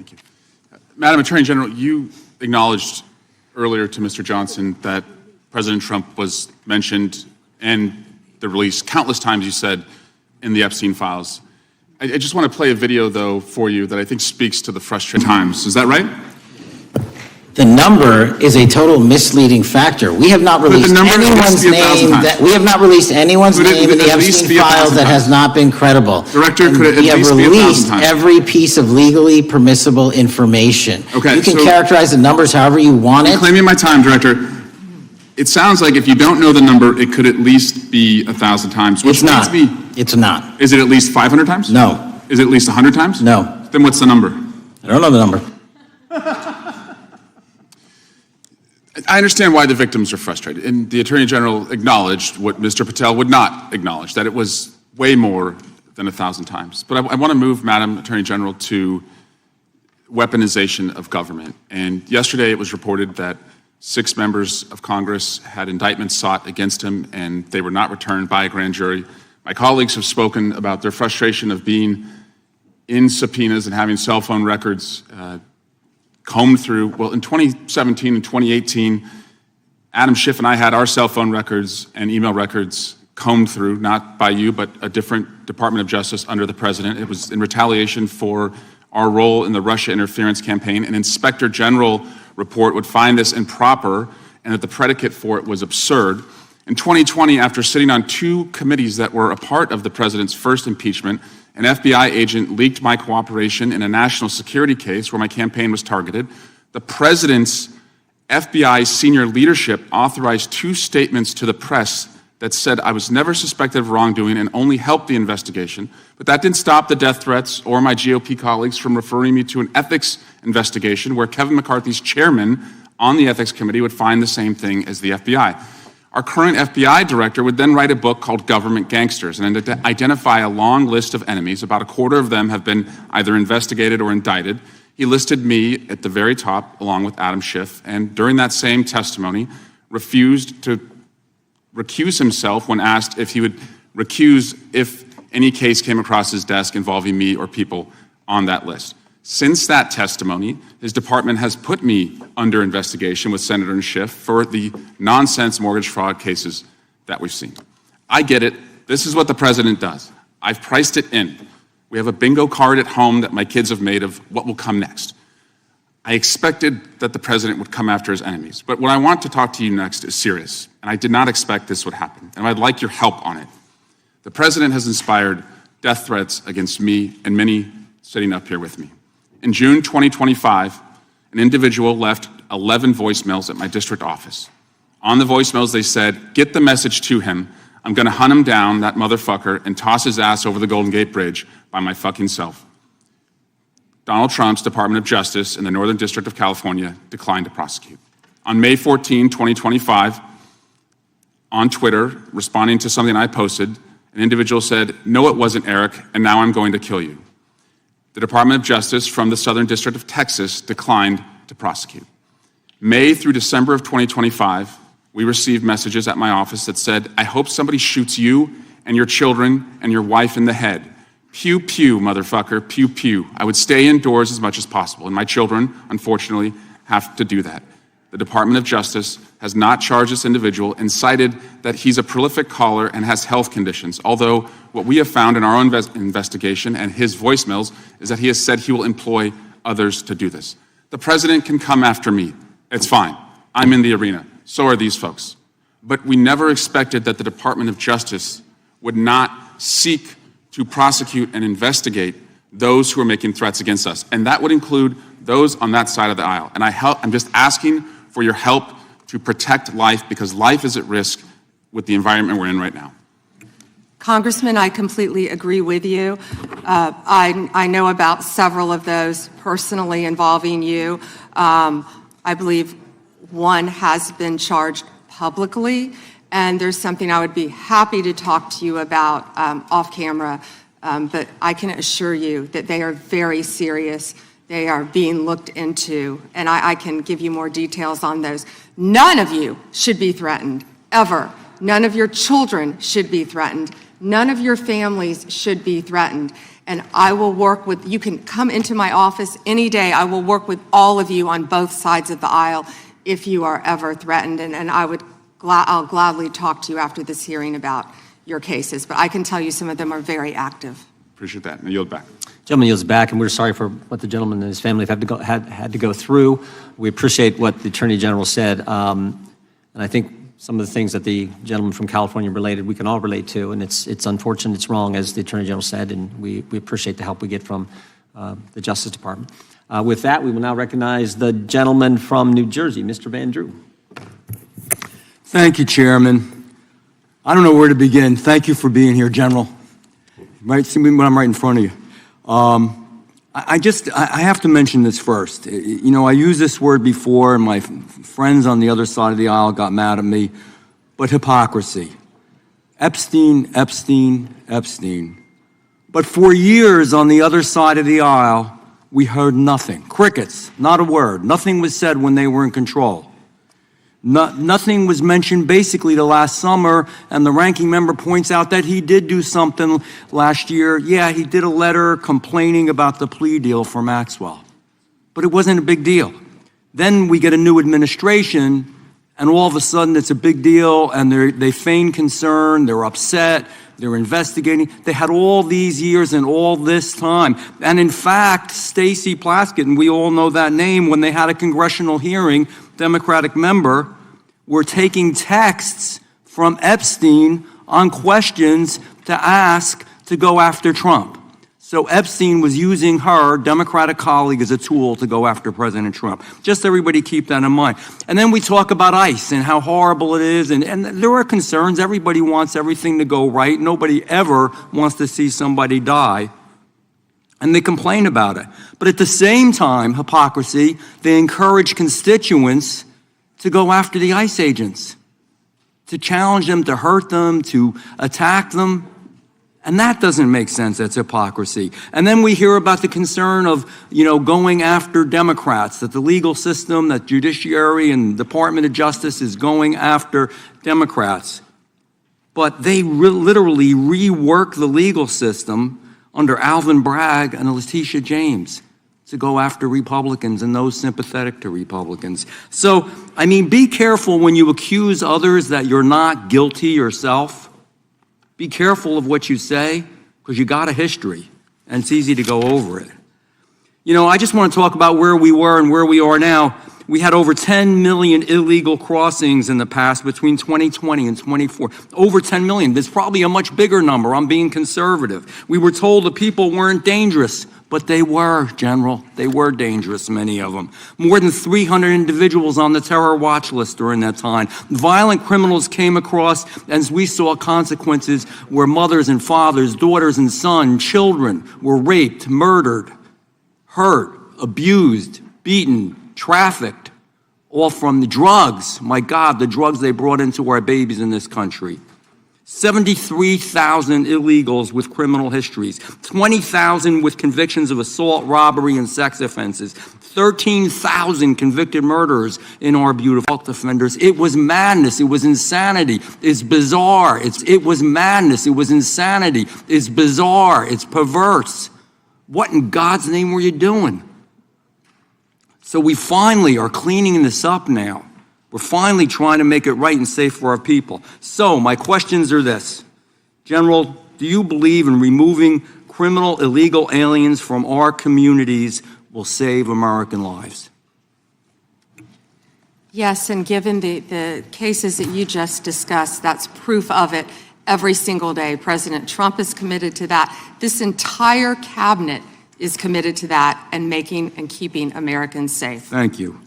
Thank you. Madam Attorney General, you acknowledged earlier to Mr. Johnson that President Trump was mentioned and the release countless times, you said, in the Epstein files. I just want to play a video, though, for you that I think speaks to the frustrating times. Is that right? The number is a total misleading factor. We have not released anyone's name. We have not released anyone's name in the Epstein files that has not been credible. Director, could it at least be 1,000 times? We have released every piece of legally permissible information. Okay, you can characterize the numbers however you want it. I'm claiming my time, Director. It sounds like if you don't know the number, it could at least be 1,000 times. It's not. It's not. Is it at least 500 times? No. Is it at least 100 times? No. Then what's the number? I don't know the number. I understand why the victims are frustrated, and the Attorney General acknowledged what Mr. Patel would not acknowledge, that it was way more than 1,000 times. But I want to move, Madam Attorney General, to weaponization of government. And yesterday it was reported that 6 members of Congress had indictments sought against him, and they were not returned by a grand jury. My colleagues have spoken about their frustration of being in subpoenas and having cell phone records combed through. Well, in 2017 and 2018, Adam Schiff and I had our cell phone records and email records combed through, not by you, but a different Department of Justice under the President. It was in retaliation for our role in the Russia interference campaign. An Inspector General report would find this improper and that the predicate for it was absurd. In 2020, after sitting on 2 committees that were a part of the President's first impeachment, an FBI agent leaked my cooperation in a national security case where my campaign was targeted. The President's FBI senior leadership authorized 2 statements to the press that said I was never suspected of wrongdoing and only helped the investigation. But that didn't stop the death threats or my GOP colleagues from referring me to an ethics investigation where Kevin McCarthy's chairman on the ethics committee would find the same thing as the FBI. Our current FBI director would then write a book called Government Gangsters and identify a long list of enemies. About a quarter of them have been either investigated or indicted. He listed me at the very top, along with Adam Schiff, and during that same testimony, refused to recuse himself when asked if he would recuse if any case came across his desk involving me or people on that list. Since that testimony, his department has put me under investigation with Senator and Schiff for the nonsense mortgage fraud cases that we've seen. I get it. This is what the President does. I've priced it in. We have a bingo card at home that my kids have made of what will come next. I expected that the President would come after his enemies. But what I want to talk to you next is serious, and I did not expect this would happen, and I'd like your help on it. The President has inspired death threats against me and many sitting up here with me. In June 2025, an individual left 11 voicemails at my district office. On the voicemails, they said, "Get the message to him. I'm going to hunt him down, that motherfucker, and toss his ass over the Golden Gate Bridge by my fucking self." Donald Trump's Department of Justice in the Northern District of California declined to prosecute. On May 14, 2025, on Twitter, responding to something I posted, an individual said, "No, it wasn't Eric, and now I'm going to kill you." The Department of Justice from the Southern District of Texas declined to prosecute. May through December of 2025, we received messages at my office that said, "I hope somebody shoots you and your children and your wife in the head. Pew, pew, motherfucker, pew, pew." I would stay indoors as much as possible, and my children, unfortunately, have to do that. The Department of Justice has not charged this individual and cited that he's a prolific caller and has health conditions, although what we have found in our own investigation and his voicemails is that he has said he will employ others to do this. The President can come after me. It's fine. I'm in the arena. So are these folks. But we never expected that the Department of Justice would not seek to prosecute and investigate those who are making threats against us. And that would include those on that side of the aisle. And I'm just asking for your help to protect life, because life is at risk with the environment we're in right now. Congressman, I completely agree with you. I know about several of those personally involving you. I believe one has been charged publicly, and there's something I would be happy to talk to you about off camera, but I can assure you that they are very serious. They are being looked into, and I can give you more details on those. None of you should be threatened, ever. None of your children should be threatened. None of your families should be threatened. And I will work with, you can come into my office any day. I will work with all of you on both sides of the aisle if you are ever threatened. And I'll gladly talk to you after this hearing about your cases. But I can tell you some of them are very active. Appreciate that. And I yield back. Gentleman yields back, and we're sorry for what the gentleman and his family have had to go through. We appreciate what the Attorney General said, and I think some of the things that the gentleman from California related, we can all relate to, and it's unfortunate, it's wrong, as the Attorney General said, and we appreciate the help we get from the Justice Department. With that, we will now recognize the gentleman from New Jersey, Mr. Van Drew. Thank you, Chairman. I don't know where to begin. Thank you for being here, General. You might see me when I'm right in front of you. I have to mention this first. You know, I used this word before, and my friends on the other side of the aisle got mad at me, but hypocrisy. Epstein, Epstein, Epstein. But for years on the other side of the aisle, we heard nothing. Crickets, not a word. Nothing was said when they were in control. Nothing was mentioned basically the last summer, and the ranking member points out that he did do something last year. Yeah, he did a letter complaining about the plea deal for Maxwell, but it wasn't a big deal. Then we get a new administration, and all of a sudden it's a big deal, and they feign concern, they're upset, they're investigating. They had all these years and all this time. And in fact, Stacey Plaskett, and we all know that name, when they had a congressional hearing, Democratic member, were taking texts from Epstein on questions to ask to go after Trump. So Epstein was using her Democratic colleague as a tool to go after President Trump. Just everybody keep that in mind. And then we talk about ICE and how horrible it is. And there are concerns. Everybody wants everything to go right. Nobody ever wants to see somebody die. And they complain about it. But at the same time, hypocrisy, they encourage constituents to go after the ICE agents, to challenge them, to hurt them, to attack them. And that doesn't make sense. That's hypocrisy. And then we hear about the concern of, going after Democrats, that the legal system, that judiciary and Department of Justice is going after Democrats. But they literally rework the legal system under Alvin Bragg and Letitia James to go after Republicans and those sympathetic to Republicans. So, be careful when you accuse others that you're not guilty yourself. Be careful of what you say, because you got a history, and it's easy to go over it. I just want to talk about where we were and where we are now. We had over 10 million illegal crossings in the past between 2020 and 24. Over 10 million. There's probably a much bigger number. I'm being conservative. We were told the people weren't dangerous, but they were, General. They were dangerous, many of them. More than 300 individuals on the terror watch list during that time. Violent criminals came across, as we saw consequences where mothers and fathers, daughters and sons, children were raped, murdered, hurt, abused, beaten, trafficked, all from the drugs. My God, the drugs they brought into our babies in this country. 73,000 illegals with criminal histories, 20,000 with convictions of assault, robbery, and sex offenses, 13,000 convicted murderers in our beautiful offenders. It was madness. It was insanity. It's bizarre. It was madness. It was insanity. It's bizarre. It's perverse. What in God's name were you doing? So we finally are cleaning this up now. We're finally trying to make it right and safe for our people. So my questions are this. General, do you believe in removing criminal illegal aliens from our communities will save American lives? Yes, and given the cases that you just discussed, that's proof of it every single day. President Trump is committed to that. This entire cabinet is committed to that and making and keeping Americans safe. Thank you.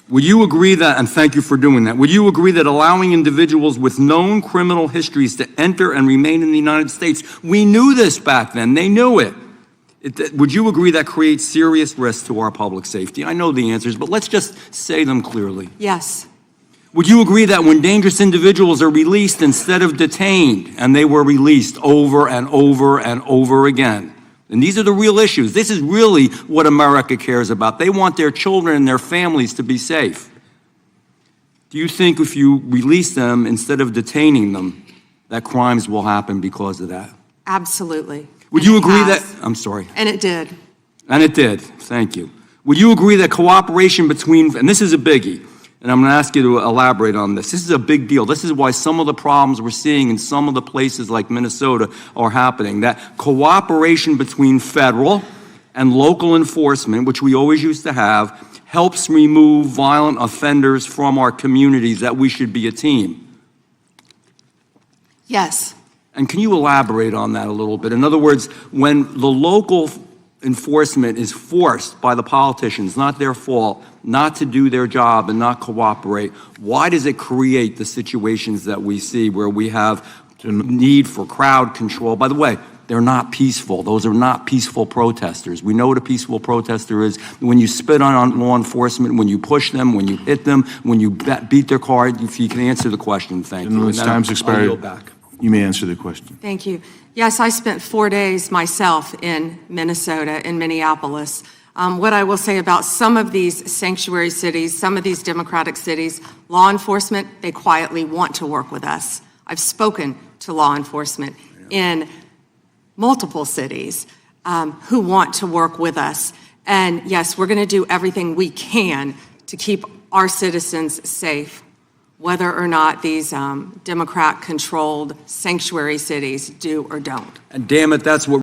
Would you agree that, and thank you for doing that, would you agree that allowing individuals with known criminal histories to enter and remain in the United States, we knew this back then, they knew it. Would you agree that creates serious risks to our public safety? I know the answers, but let's just say them clearly. Yes. Would you agree that when dangerous individuals are released instead of detained, and they were released over and over and over again, and these are the real issues. This is really what America cares about. They want their children and their families to be safe. Do you think if you release them instead of detaining them, that crimes will happen because of that? Absolutely. Would And you it agree that, has. I'm sorry. And it did. And it did. Thank you. Would you agree that cooperation between, and this is a biggie, and I'm going to ask you to elaborate on this. This is a big deal. This is why some of the problems we're seeing in some of the places like Minnesota are happening. That cooperation between federal and local enforcement, which we always used to have, helps remove violent offenders from our communities, that we should be a team. Yes. And can you elaborate on that a little bit? In other words, when the local enforcement is forced by the politicians, not their fault, not to do their job and not cooperate, why does it create the situations that we see where we have need for crowd control? By the way, they're not peaceful. Those are not peaceful protesters. We know what a peaceful protester is. When you spit on law enforcement, when you push them, when you hit them, when you beat their car. If you can answer the question, thank you. Gentleman's time's I'll expired. yield back. You may answer the question. Thank you. Yes, I spent 4 days myself in Minnesota, in Minneapolis. What I will say about some of these sanctuary cities, some of these democratic cities, law enforcement, they quietly want to work with us. I've spoken to law enforcement in multiple cities who want to work with us. And yes, we're going to do everything we can to keep our citizens safe, whether or not these Democrat-controlled sanctuary cities do or don't. And damn it, that's what